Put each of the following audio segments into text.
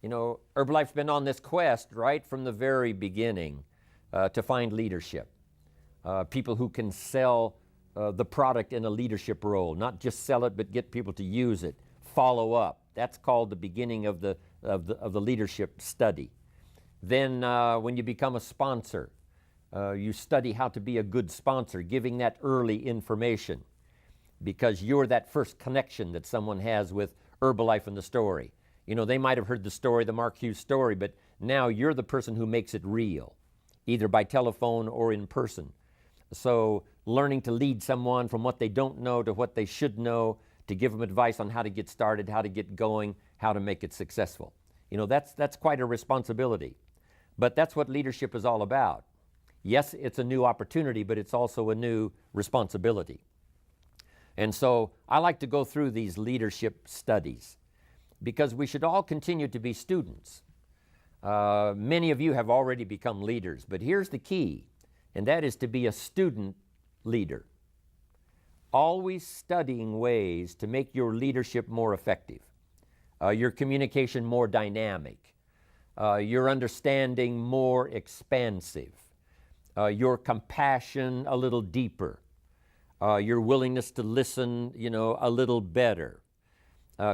You know, Herbalife's been on this quest right from the very beginning to find leadership. People who can sell the product in a leadership role, not just sell it, but get people to use it, follow up. That's called the beginning of the leadership study. Then when you become a sponsor, you study how to be a good sponsor, giving that early information, because you're that first connection that someone has with Herbalife and the story. You know, they might have heard the story, the Mark Hughes story, but now you're the person who makes it real, either by telephone or in person. So learning to lead someone from what they don't know to what they should know, to give them advice on how to get started, how to get going, how to make it successful. You know, that's quite a responsibility. But that's what leadership is all about. Yes, it's a new opportunity, but it's also a new responsibility. And so I like to go through these leadership studies because we should all continue to be students. Many of you have already become leaders, but here's the key, and that is to be a student leader. Always studying ways to make your leadership more effective, your communication more dynamic, your understanding more expansive, your compassion a little deeper, your willingness to listen, you know, a little better,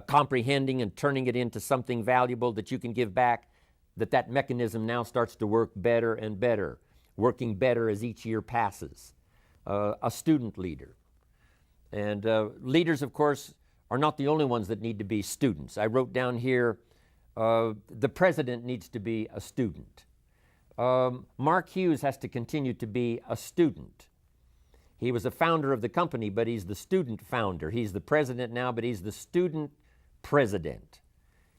comprehending and turning it into something valuable that you can give back, that mechanism now starts to work better and better, working better as each year passes. A student leader. And leaders, of course, are not the only ones that need to be students. I wrote down here, the president needs to be a student. Mark Hughes has to continue to be a student. He was a founder of the company, but he's the student founder. He's the president now, but he's the student president.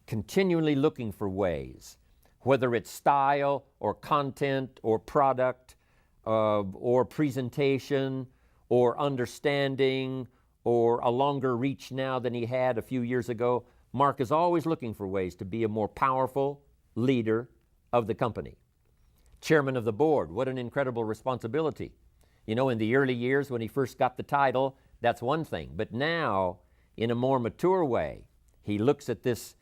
Continually looking for ways, whether it's style or content or product or presentation or understanding or a longer reach now than he had a few years ago. Mark is always looking for ways to be a more powerful leader of the company. Chairman of the board, what an incredible responsibility. You know, in the early years when he first got the title, that's one thing. But now, in a more mature way, he looks at this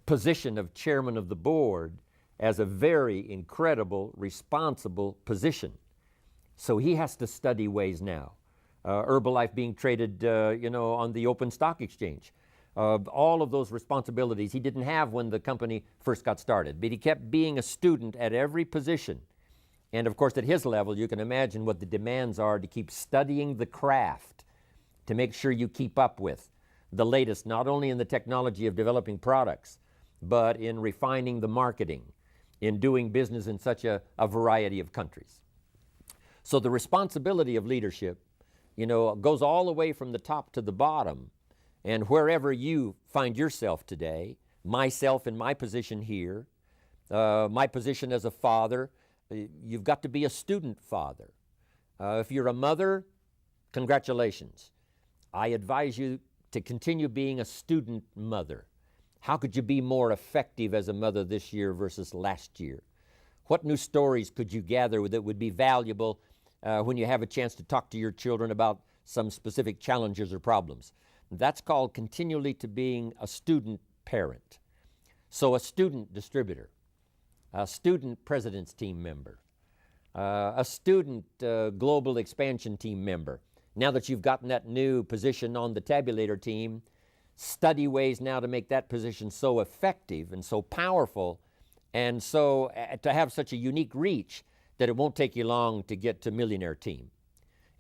position of chairman of the board as a very incredible, responsible position. So he has to study ways now. Herbalife being traded, you know, on the open stock exchange. All of those responsibilities he didn't have when the company first got started, but he kept being a student at every position. And of course, at his level, you can imagine what the demands are to keep studying the craft, to make sure you keep up with the latest, not only in the technology of developing products, but in refining the marketing, in doing business in such a variety of countries. So the responsibility of leadership, you know, goes all the way from the top to the bottom. And wherever you find yourself today, myself in my position here, my position as a father, you've got to be a student father. If you're a mother, congratulations. I advise you to continue being a student mother. How could you be more effective as a mother this year versus last year? What new stories could you gather that would be valuable when you have a chance to talk to your children about some specific challenges or problems? That's called continually to being a student parent. So a student distributor, a student president's team member, a student global expansion team member. Now that you've gotten that new position on the tabulator team, study ways now to make that position so effective and so powerful and so to have such a unique reach that it won't take you long to get to millionaire team.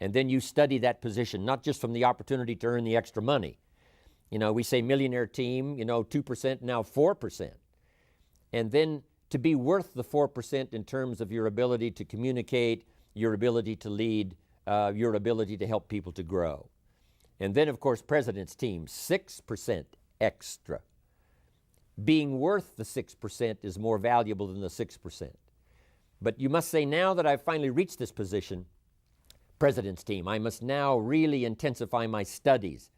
And then you study that position, not just from the opportunity to earn the extra money. You know, we say millionaire team, you know, 2%, now 4%. And then to be worth the 4% in terms of your ability to communicate, your ability to lead, your ability to help people to grow. And then, of course, president's team, 6% extra. Being worth the 6% is more valuable than the 6%. But you must say, now that I've finally reached this position, president's team, I must now really intensify my studies,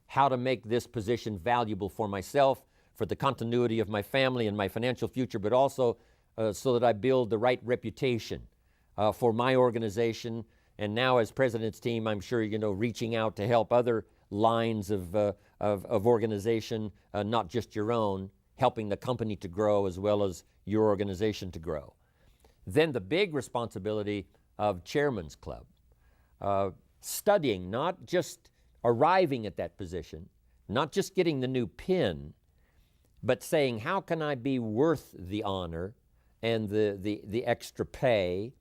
how to make this position valuable for myself, for the continuity of my family and my financial future, but also so that I build the right reputation for my organization. And now as president's team, I'm sure, you know, reaching out to help other lines of organization, not just your own, helping the company to grow as well as your organization to grow. Then the big responsibility of Chairman's Club, studying, not just arriving at that position, not just getting the new pin, but saying, how can I be worth the honor and the extra pay,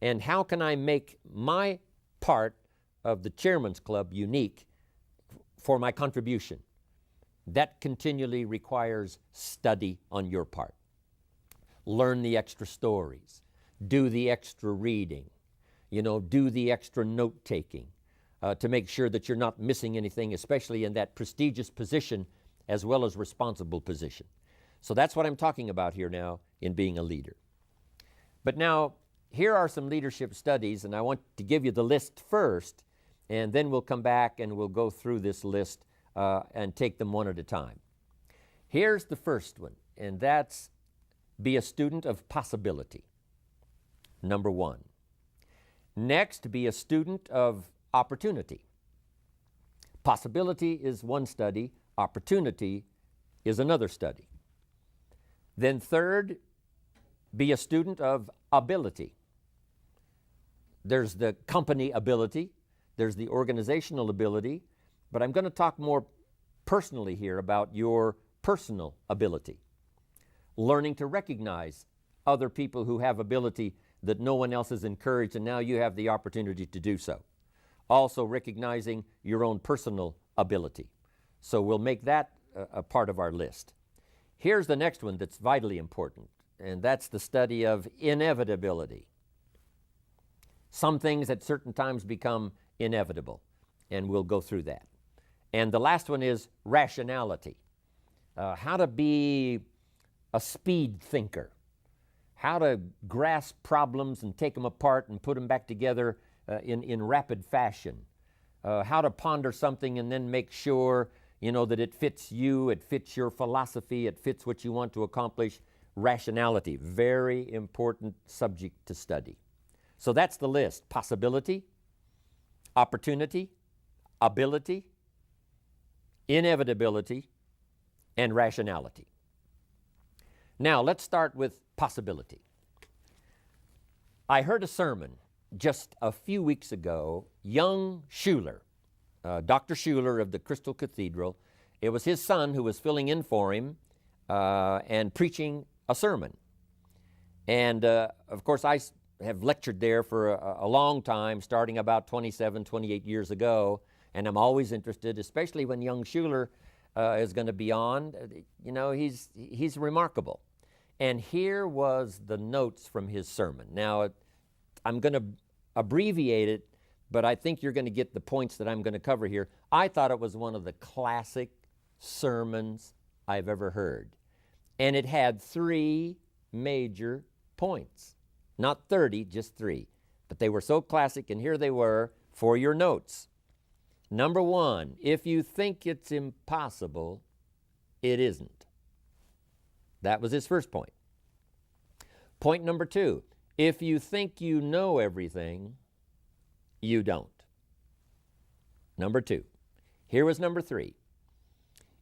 and how can I make my part of the Chairman's Club unique for my contribution? That continually requires study on your part. Learn the extra stories, do the extra reading, do the extra note-taking to make sure that you're not missing anything, especially in that prestigious position as well as responsible position. So that's what I'm talking about here now in being a leader. But now, here are some leadership studies, and I want to give you the list first, and then we'll come back and we'll go through this list and take them one at a time. Here's the first one, and that's be a student of possibility. Number one. Next, be a student of opportunity. Possibility is one study, opportunity is another study. Then third, be a student of ability. There's the company ability, there's the organizational ability, but I'm going to talk more personally here about your personal ability. Learning to recognize other people who have ability that no one else has encouraged, and now you have the opportunity to do so. Also recognizing your own personal ability. So we'll make that a part of our list. Here's the next one that's vitally important, and that's the study of inevitability. Some things at certain times become inevitable, and we'll go through that. And the last one is rationality. How to be a speed thinker. How to grasp problems and take them apart and put them back together in rapid fashion. How to ponder something and then make sure that it fits you, it fits your philosophy, it fits what you want to accomplish. Rationality, very important subject to study. So that's the list: possibility, opportunity, ability, inevitability, and rationality. Now let's start with possibility. I heard a sermon just a few weeks ago. Young Schuler, Dr. Schuler of the Crystal Cathedral, it was his son who was filling in for him and preaching a sermon. And of course I have lectured there for a long time, starting about 27, 28 years ago, and I'm always interested, especially when young Schuler is going to be on. He's remarkable. And here was the notes from his sermon. Now, I'm going to abbreviate it, but I think you're going to get the points that I'm going to cover here. I thought it was one of the classic sermons I've ever heard. And it had 3 major points. Not 30, just 3. But they were so classic, and here they were for your notes. Number 1, if you think it's impossible, it isn't. That was his first point. Point number 2, if you think you know everything, you don't. Number 2. Here was number 3.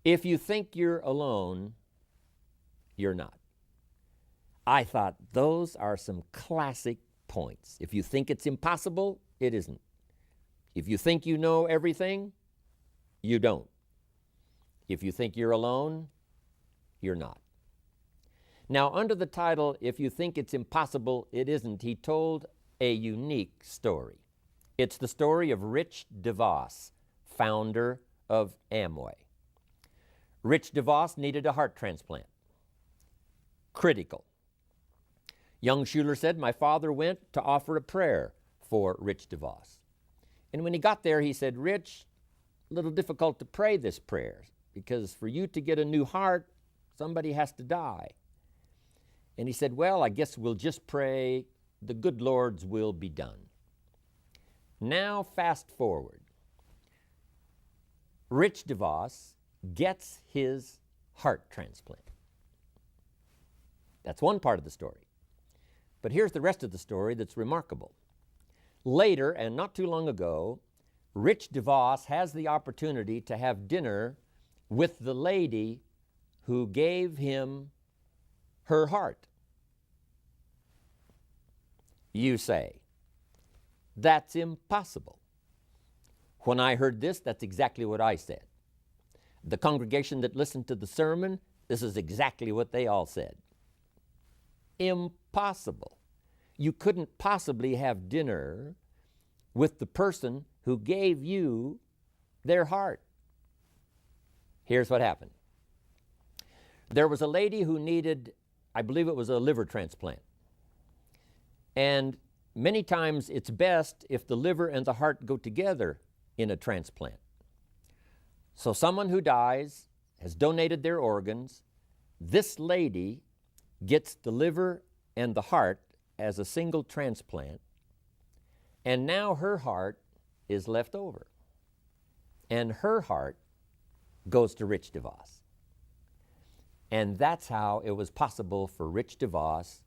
If you think you're alone, you're not. I thought those are some classic points. If you think it's impossible, it isn't. If you think you know everything, you don't. If you think you're alone, you're not. Now, under the title, If You Think It's Impossible, It Isn't, he told a unique story. It's the story of Rich DeVos, founder of Amway. Rich DeVos needed a heart transplant. Critical. Young Schuler said, my father went to offer a prayer for Rich DeVos. And when he got there, he said, Rich, a little difficult to pray this prayer because for you to get a new heart, somebody has to die. And he said, well, I guess we'll just pray the good Lord's will be done. Now fast forward. Rich DeVos gets his heart transplant. That's one part of the story. But here's the rest of the story that's remarkable. Later, and not too long ago, Rich DeVos has the opportunity to have dinner with the lady who gave him her heart. You say, that's impossible. When I heard this, that's exactly what I said. The congregation that listened to the sermon, this is exactly what they all said. Impossible. You couldn't possibly have dinner with the person who gave you their heart. Here's what happened. There was a lady who needed, I believe it was a liver transplant. And many times it's best if the liver and the heart go together in a transplant. So someone who dies has donated their organs. This lady gets the liver and the heart as a single transplant, and now her heart is left over. And her heart goes to Rich DeVos. And that's how it was possible for Rich DeVos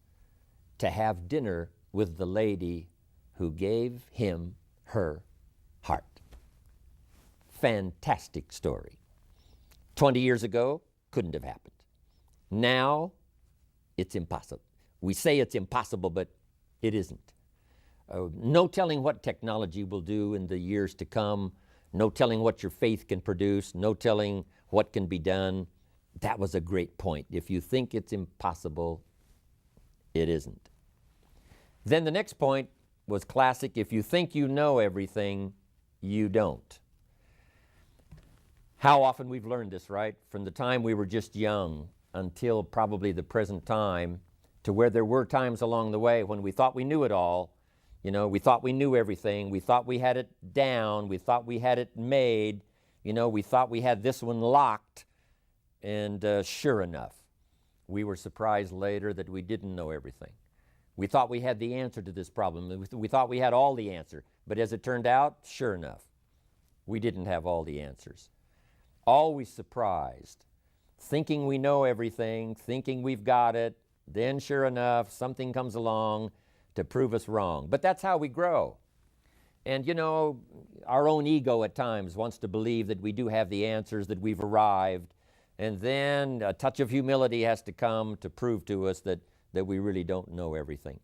to have dinner with the lady who gave him her heart. Fantastic story. 20 years ago, couldn't have happened. Now, it's impossible. We say it's impossible, but it isn't. No telling what technology will do in the years to come. No telling what your faith can produce. No telling what can be done. That was a great point. If you think it's impossible, it isn't. Then the next point was classic. If you think you know everything, you don't. How often we've learned this, right? From the time we were just young until probably the present time, to where there were times along the way when we thought we knew it all. You know, we thought we knew everything. We thought we had it down. We thought we had it made. You know, we thought we had this one locked. And sure enough, we were surprised later that we didn't know everything. We thought we had the answer to this problem. We thought we had all the answer. But as it turned out, sure enough, we didn't have all the answers. Always surprised, thinking we know everything, thinking we've got it. Then sure enough, something comes along to prove us wrong. But that's how we grow. And you know, our own ego at times wants to believe that we do have the answers, that we've arrived. And then a touch of humility has to come to prove to us that we really don't know everything.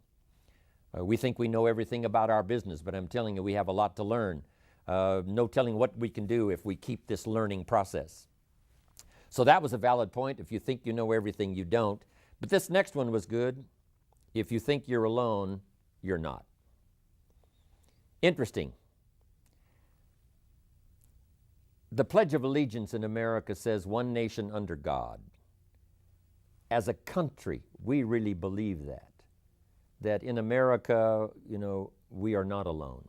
We think we know everything about our business, but I'm telling you, we have a lot to learn. No telling what we can do if we keep this learning process. So that was a valid point. If you think you know everything, you don't. But this next one was good. If you think you're alone, you're not. Interesting. The Pledge of Allegiance in America says one nation under God. As a country, we really believe that in America, you know, we are not alone.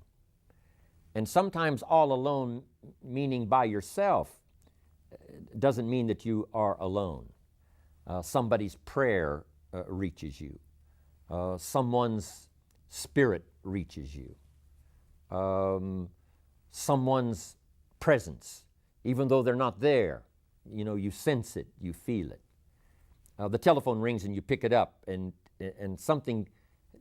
And sometimes all alone, meaning by yourself, doesn't mean that you are alone. Somebody's prayer reaches you. Someone's spirit reaches you. Someone's presence, even though they're not there, you know, you sense it, you feel it. The telephone rings and you pick it up, and something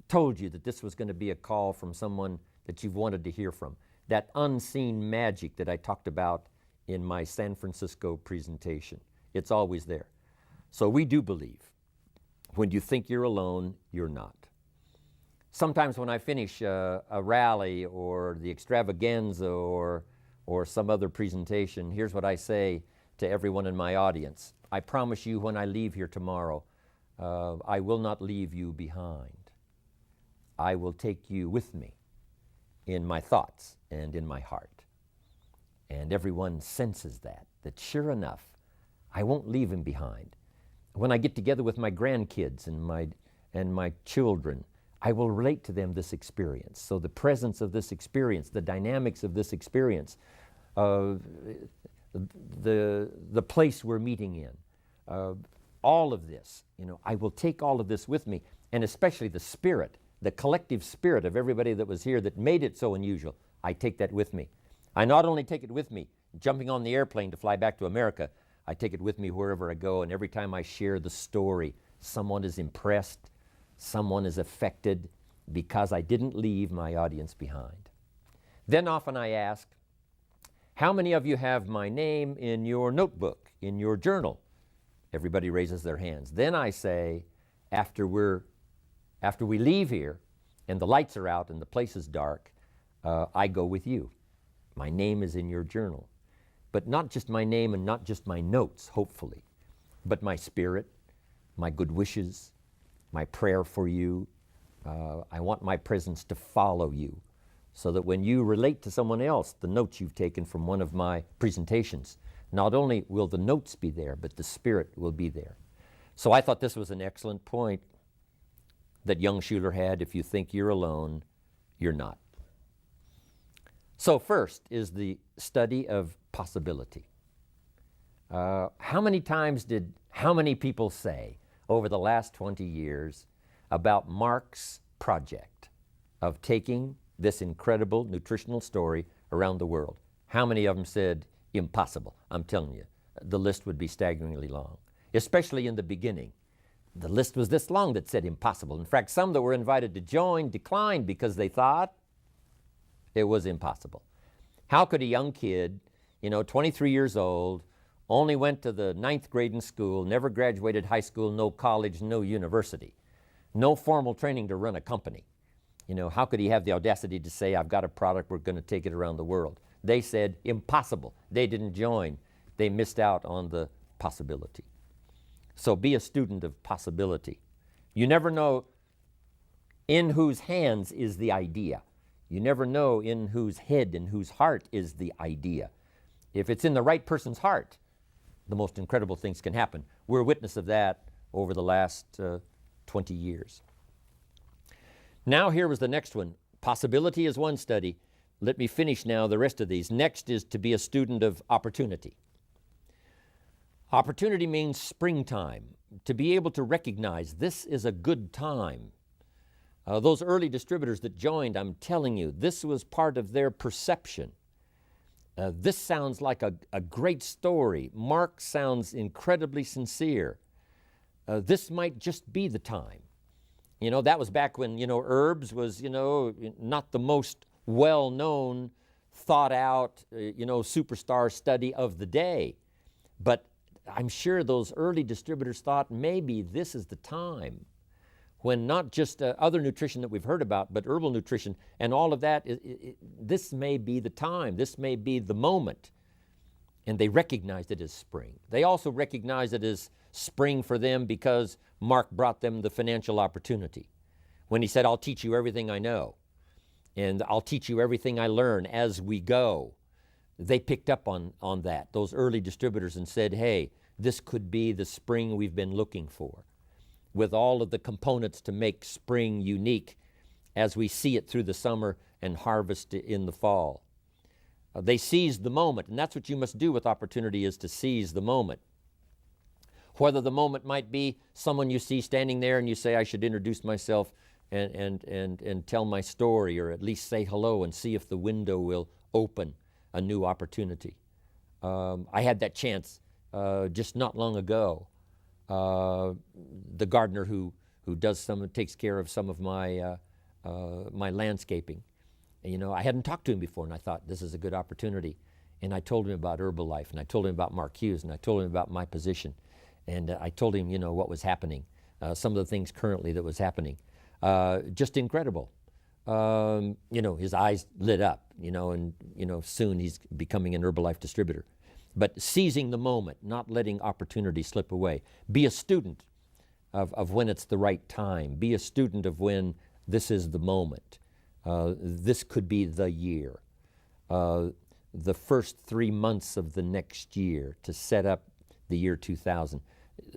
told you that this was going to be a call from someone that you've wanted to hear from. That unseen magic that I talked about in my San Francisco presentation. It's always there. So we do believe when you think you're alone, you're not. Sometimes when I finish a rally or the extravaganza or some other presentation, here's what I say to everyone in my audience. I promise you when I leave here tomorrow, I will not leave you behind. I will take you with me in my thoughts and in my heart. And everyone senses that sure enough, I won't leave him behind. When I get together with my grandkids and my children, I will relate to them this experience. So the presence of this experience, the dynamics of this experience, the place we're meeting in, all of this, you know, I will take all of this with me, and especially the spirit, the collective spirit of everybody that was here that made it so unusual. I take that with me. I not only take it with me, jumping on the airplane to fly back to America, I take it with me wherever I go, and every time I share the story, someone is impressed, someone is affected, because I didn't leave my audience behind. Then often I ask, how many of you have my name in your notebook, in your journal? Everybody raises their hands. Then I say, after we leave here and the lights are out and the place is dark, I go with you. My name is in your journal. But not just my name and not just my notes, hopefully, but my spirit, my good wishes, my prayer for you. I want my presence to follow you so that when you relate to someone else the notes you've taken from one of my presentations, not only will the notes be there, but the spirit will be there. So I thought this was an excellent point that young Schuller had. If you think you're alone, you're not. So first is the study of possibility. How many times did how many people say over the last 20 years about Mark's project of taking this incredible nutritional story around the world? How many of them said, impossible? I'm telling you, the list would be staggeringly long, especially in the beginning. The list was this long that said impossible. In fact, some that were invited to join declined because they thought it was impossible. How could a young kid, 23 years old, only went to the 9th grade in school, never graduated high school, no college, no university, no formal training to run a company. How could he have the audacity to say, I've got a product, we're going to take it around the world? They said impossible. They didn't join. They missed out on the possibility. So be a student of possibility. You never know in whose hands is the idea. You never know in whose head and whose heart is the idea. If it's in the right person's heart, the most incredible things can happen. We're a witness of that over the last 20 years. Now here was the next one. Possibility is one study. Let me finish now the rest of these. Next is to be a student of opportunity. Opportunity means springtime, to be able to recognize this is a good time. Those early distributors that joined, I'm telling you, this was part of their perception. This sounds like a great story. Mark sounds incredibly sincere. This might just be the time. That was back when, herbs was, not the most well-known, thought-out, superstar study of the day. But I'm sure those early distributors thought maybe this is the time when not just other nutrition that we've heard about, but herbal nutrition and all of that, this may be the time, this may be the moment. And they recognized it as spring. They also recognized it as spring for them because Mark brought them the financial opportunity. When he said, I'll teach you everything I know, and I'll teach you everything I learn as we go. They picked up on that, those early distributors, and said, hey, this could be the spring we've been looking for, with all of the components to make spring unique as we see it through the summer and harvest in the fall. They seized the moment, and that's what you must do with opportunity, is to seize the moment. Whether the moment might be someone you see standing there and you say, I should introduce myself and tell my story, or at least say hello and see if the window will open a new opportunity. I had that chance just not long ago. The gardener who takes care of some of my landscaping. I hadn't talked to him before, and I thought this is a good opportunity. And I told him about Herbalife, and I told him about Mark Hughes, and I told him about my position, and I told him, what was happening, some of the things currently that was happening. Just incredible. His eyes lit up, and soon he's becoming an Herbalife distributor. But seizing the moment, not letting opportunity slip away. Be a student of when it's the right time. Be a student of when this is the moment. This could be the year. The first 3 months of the next year to set up the year 2000.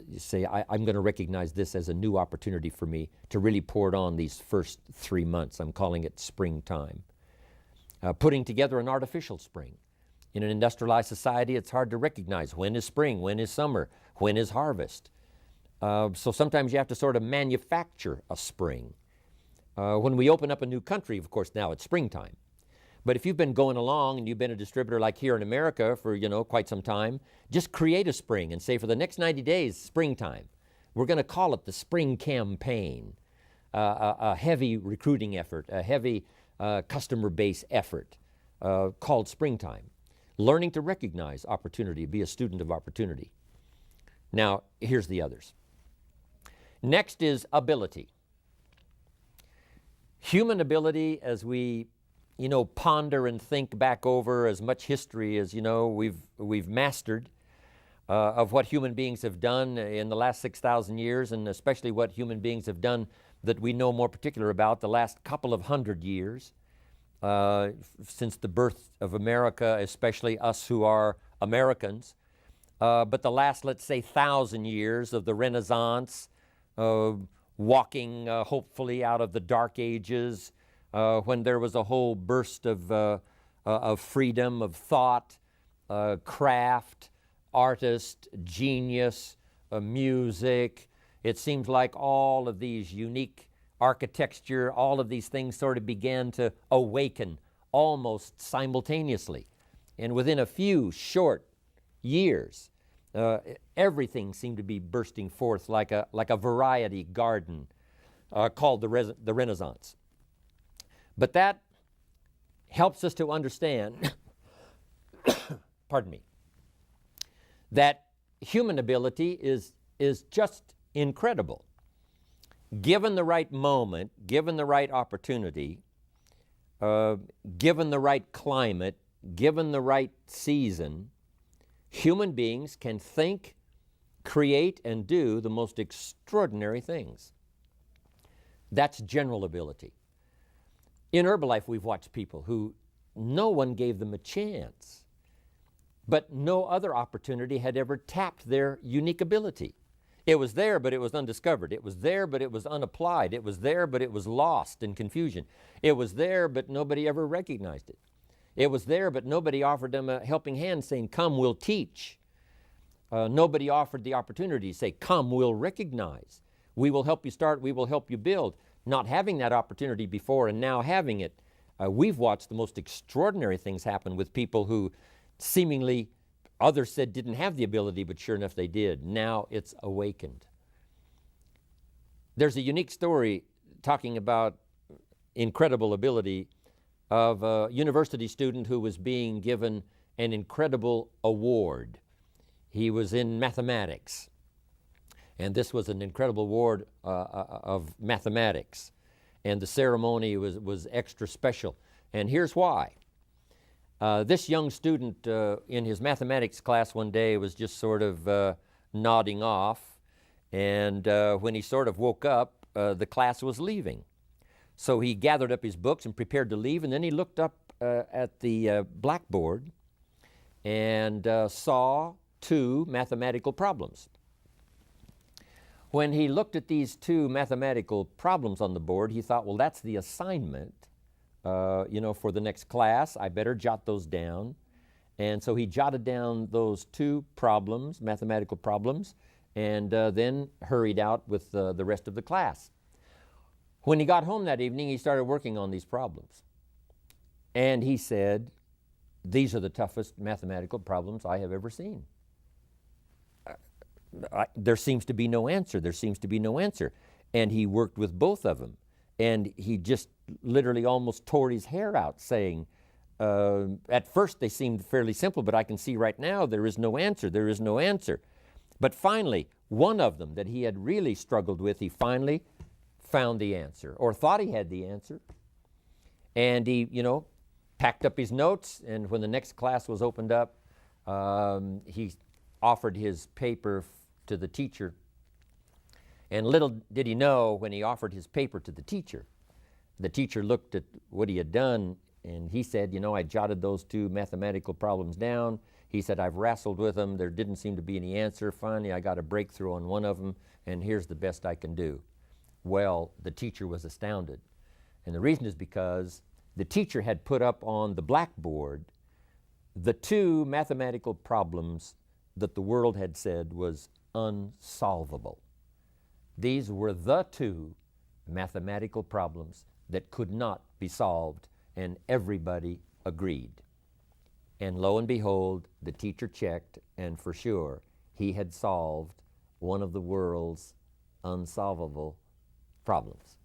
You say, I'm going to recognize this as a new opportunity for me to really pour it on these first 3 months. I'm calling it springtime. Putting together an artificial spring. In an industrialized society, it's hard to recognize when is spring, when is summer, when is harvest. So sometimes you have to sort of manufacture a spring. When we open up a new country, of course, now it's springtime. But if you've been going along and you've been a distributor like here in America for, quite some time, just create a spring and say for the next 90 days, springtime. We're going to call it the spring campaign, a heavy recruiting effort, a heavy customer base effort called springtime. Learning to recognize opportunity, be a student of opportunity. Now, here's the others. Next is ability. Human ability, as we, ponder and think back over as much history as, we've mastered of what human beings have done in the last 6,000 years, and especially what human beings have done that we know more particular about the last couple of hundred years, since the birth of America, especially us who are Americans. But the last, let's say, 1,000 years of the Renaissance, walking hopefully out of the Dark Ages, when there was a whole burst of freedom, of thought, craft, artist, genius, music. It seems like all of these unique architecture, all of these things sort of began to awaken almost simultaneously. And within a few short years, everything seemed to be bursting forth like a variety garden called the Renaissance. But that helps us to understand, pardon me, that human ability is just incredible. Given the right moment, given the right opportunity, given the right climate, given the right season, human beings can think, create, and do the most extraordinary things. That's general ability. In Herbalife, we've watched people who no one gave them a chance, but no other opportunity had ever tapped their unique ability. It was there, but it was undiscovered. It was there, but it was unapplied. It was there, but it was lost in confusion. It was there, but nobody ever recognized it. It was there, but nobody offered them a helping hand saying, come, we'll teach. Nobody offered the opportunity to say, come, we'll recognize. We will help you start, we will help you build. Not having that opportunity before and now having it, we've watched the most extraordinary things happen with people who seemingly others said didn't have the ability, but sure enough they did. Now it's awakened. There's a unique story talking about incredible ability of a university student who was being given an incredible award. He was in mathematics, and this was an incredible award of mathematics, and the ceremony was extra special. And here's why. This young student in his mathematics class one day was just sort of nodding off, and when he sort of woke up, the class was leaving. So he gathered up his books and prepared to leave, and then he looked up at the blackboard and saw two mathematical problems. When he looked at these two mathematical problems on the board, he thought, well, that's the assignment, for the next class. I better jot those down. And so he jotted down those two problems, mathematical problems, and then hurried out with the rest of the class. When he got home that evening, he started working on these problems. And he said, these are the toughest mathematical problems I have ever seen. There seems to be no answer. There seems to be no answer. And he worked with both of them. And he just literally almost tore his hair out saying, at first they seemed fairly simple, but I can see right now there is no answer. There is no answer. But finally, one of them that he had really struggled with, he finally found the answer, or thought he had the answer. And he, packed up his notes, and when the next class was opened up, he offered his paper to the teacher. And little did he know, when he offered his paper to the teacher looked at what he had done, and he said, I jotted those two mathematical problems down. He said, I've wrestled with them. There didn't seem to be any answer. Finally, I got a breakthrough on one of them, and here's the best I can do. Well, the teacher was astounded. And the reason is because the teacher had put up on the blackboard the two mathematical problems that the world had said was unsolvable. These were the two mathematical problems that could not be solved, and everybody agreed. And lo and behold, the teacher checked, and for sure, he had solved one of the world's unsolvable problems.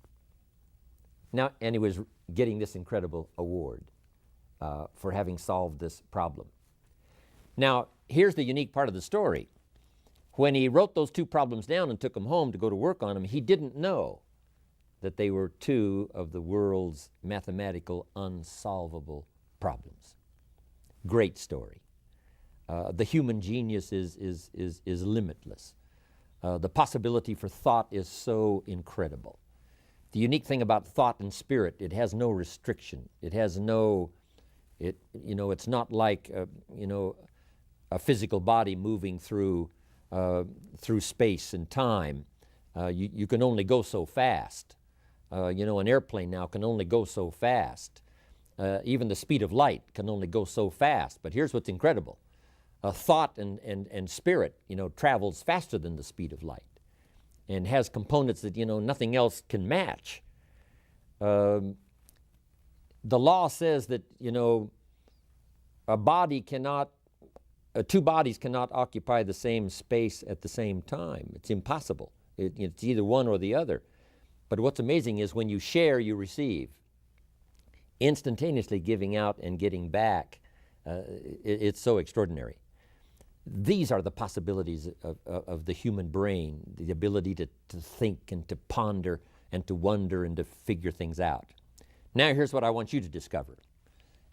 Now, and he was getting this incredible award for having solved this problem. Now, here's the unique part of the story. When he wrote those two problems down and took them home to go to work on them, he didn't know that they were two of the world's mathematical unsolvable problems. Great story. The human genius is limitless. The possibility for thought is so incredible. The unique thing about thought and spirit, it has no restriction. It has no, it's not like, a physical body moving through space and time. You can only go so fast. An airplane now can only go so fast. Even the speed of light can only go so fast. But here's what's incredible. Thought and spirit, travels faster than the speed of light and has components that, nothing else can match. The law says that, two bodies cannot occupy the same space at the same time. It's impossible. It's either one or the other. But what's amazing is when you share, you receive. Instantaneously giving out and getting back, it's so extraordinary. These are the possibilities of the human brain, the ability to think and to ponder and to wonder and to figure things out. Now here's what I want you to discover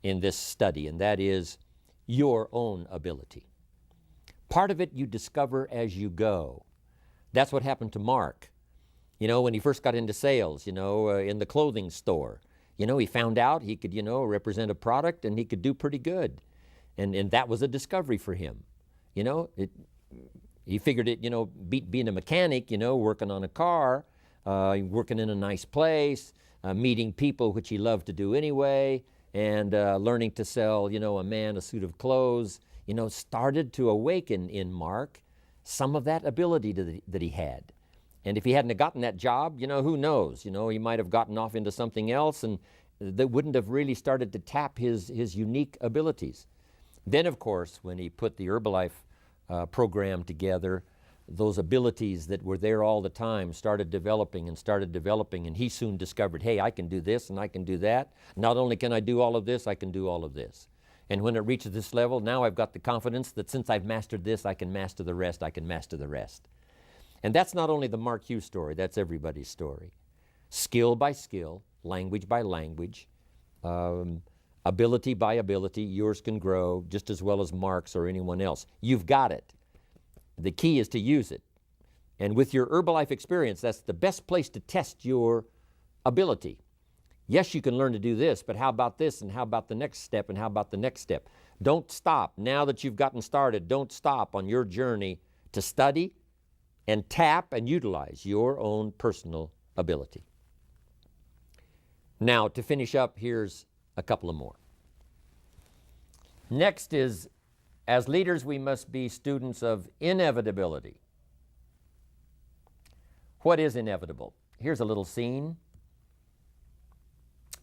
in this study, and that is your own ability. Part of it you discover as you go. That's what happened to Mark. When he first got into sales, in the clothing store. He found out he could, represent a product and he could do pretty good. And that was a discovery for him. He figured it, beat being a mechanic, working on a car, working in a nice place, meeting people, which he loved to do anyway, and learning to sell, a man a suit of clothes, started to awaken in Mark some of that ability that he had. And if he hadn't have gotten that job, who knows? He might have gotten off into something else and that wouldn't have really started to tap his unique abilities. Then, of course, when he put the Herbalife program together, those abilities that were there all the time started developing, and he soon discovered, hey, I can do this and I can do that. Not only can I do all of this, I can do all of this. And when it reaches this level, now I've got the confidence that since I've mastered this, I can master the rest, And that's not only the Mark Hughes story, that's everybody's story. Skill by skill, language by language, ability by ability, yours can grow just as well as Mark's or anyone else. You've got it. The key is to use it. And with your Herbalife experience, that's the best place to test your ability. Yes, you can learn to do this, but how about this, and how about the next step, and how about the next step? Don't stop. Now that you've gotten started, don't stop on your journey to study and tap and utilize your own personal ability. Now, to finish up, here's a couple of more. Next is, as leaders, we must be students of inevitability. What is inevitable? Here's a little scene.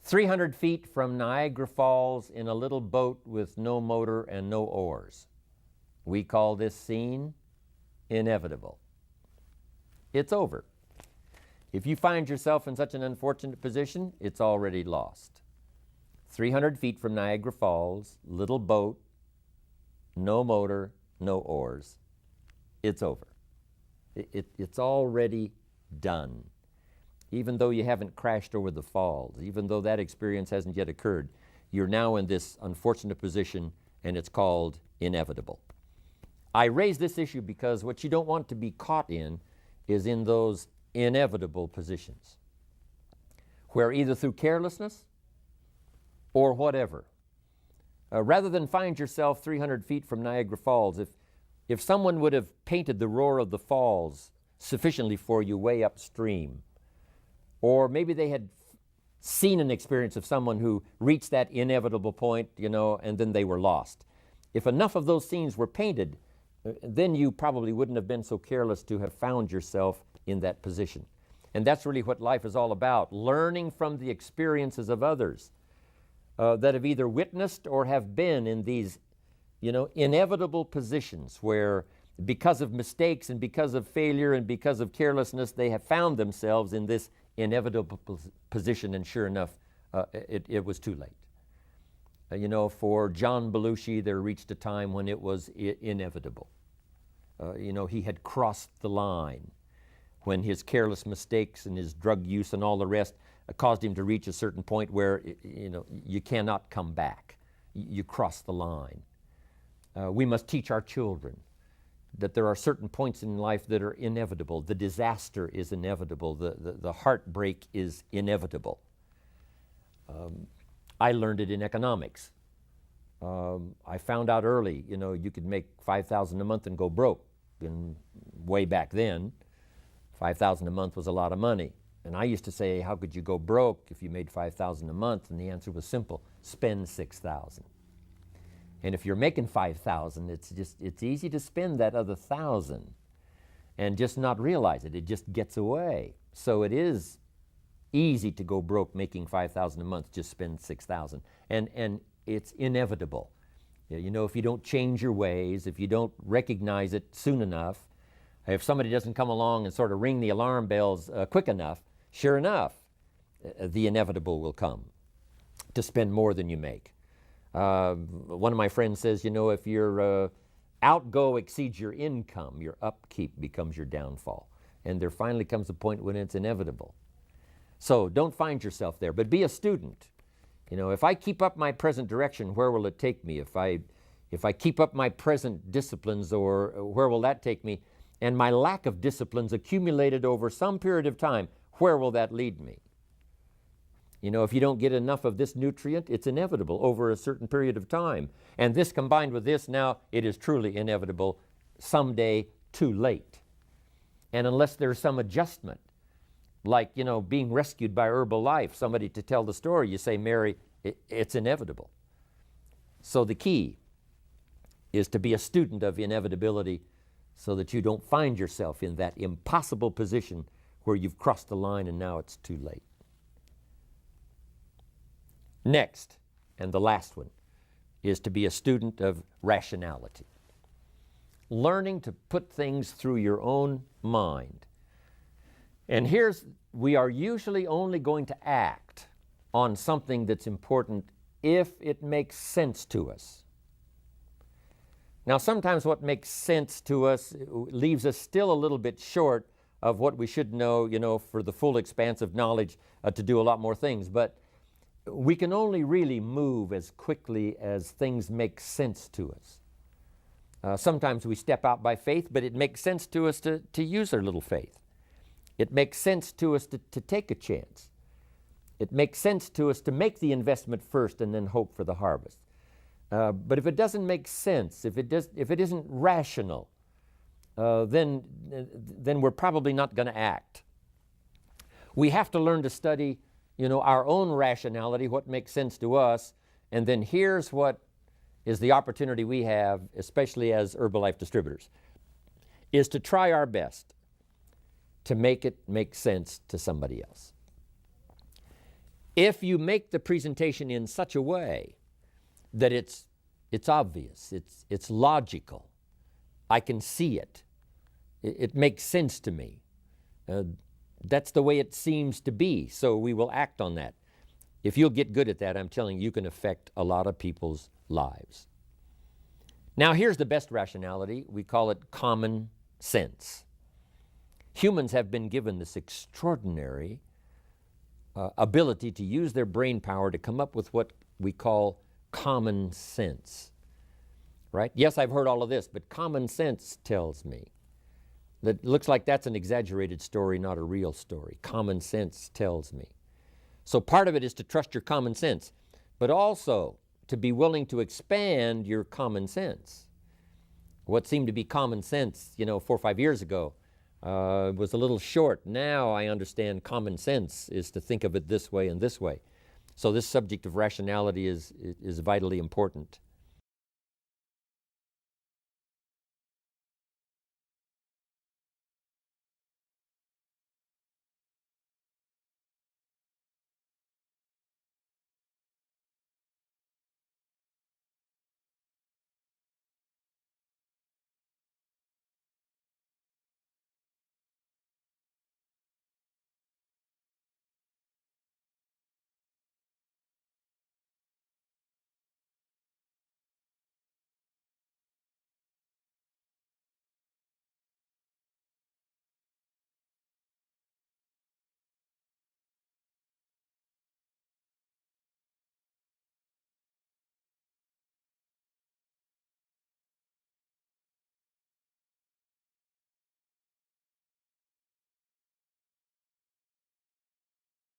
300 feet from Niagara Falls in a little boat with no motor and no oars. We call this scene inevitable. It's over. If you find yourself in such an unfortunate position, it's already lost. 300 feet from Niagara Falls, little boat, no motor, no oars. It's over. It's already done. Even though you haven't crashed over the falls, even though that experience hasn't yet occurred, you're now in this unfortunate position, and it's called inevitable. I raise this issue because what you don't want to be caught in is in those inevitable positions, where either through carelessness or whatever, rather than find yourself 300 feet from Niagara Falls, if someone would have painted the roar of the falls sufficiently for you way upstream, or maybe they had seen an experience of someone who reached that inevitable point, and then they were lost. If enough of those scenes were painted, then you probably wouldn't have been so careless to have found yourself in that position. And that's really what life is all about, learning from the experiences of others that have either witnessed or have been in these, inevitable positions where because of mistakes and because of failure and because of carelessness, they have found themselves in this inevitable position, and sure enough, it was too late. For John Belushi, there reached a time when it was inevitable. he had crossed the line when his careless mistakes and his drug use and all the rest caused him to reach a certain point where, you cannot come back. You cross the line. We must teach our children that there are certain points in life that are inevitable. The disaster is inevitable. The heartbreak is inevitable. I learned it in economics. I found out early, you could make $5,000 a month and go broke. And way back then, $5,000 a month was a lot of money. And I used to say, how could you go broke if you made $5,000 a month? And the answer was simple: spend $6,000. And if you're making $5,000, it's easy to spend that other $1,000 and just not realize it. It just gets away. So it is easy to go broke making $5,000 a month, just spend $6,000. And it's inevitable. If you don't change your ways, if you don't recognize it soon enough, if somebody doesn't come along and sort of ring the alarm bells quick enough, sure enough, the inevitable will come, to spend more than you make. One of my friends says, if your outgo exceeds your income, your upkeep becomes your downfall. And there finally comes a point when it's inevitable. So don't find yourself there, but be a student. If I keep up my present direction, where will it take me? If I keep up my present disciplines, or where will that take me? And my lack of disciplines accumulated over some period of time, where will that lead me? If you don't get enough of this nutrient, it's inevitable over a certain period of time. And this combined with this, now it is truly inevitable, someday too late. And unless there's some adjustment, like, being rescued by Herbalife, somebody to tell the story, you say, Mary, it's inevitable. So the key is to be a student of inevitability so that you don't find yourself in that impossible position where you've crossed the line and now it's too late. Next, and the last one, is to be a student of rationality. Learning to put things through your own mind. And we are usually only going to act on something that's important if it makes sense to us. Now, sometimes what makes sense to us leaves us still a little bit short of what we should know, for the full expanse of knowledge to do a lot more things. But we can only really move as quickly as things make sense to us. Sometimes we step out by faith, but it makes sense to us to use our little faith. It makes sense to us to take a chance. It makes sense to us to make the investment first and then hope for the harvest. But if it doesn't make sense, if it isn't rational, then we're probably not going to act. We have to learn to study, our own rationality, what makes sense to us, and then here's what is the opportunity we have, especially as Herbalife distributors, is to try our best to make it make sense to somebody else. If you make the presentation in such a way that it's obvious, it's logical, I can see it, it makes sense to me, that's the way it seems to be, so we will act on that. If you'll get good at that, I'm telling you, you can affect a lot of people's lives. Now, here's the best rationality. We call it common sense. Humans have been given this extraordinary ability to use their brain power to come up with what we call common sense, right? Yes, I've heard all of this, but common sense tells me that looks like that's an exaggerated story, not a real story. Common sense tells me. So part of it is to trust your common sense, but also to be willing to expand your common sense. What seemed to be common sense, 4 or 5 years ago, was a little short. Now I understand common sense is to think of it this way and this way. So this subject of rationality is vitally important.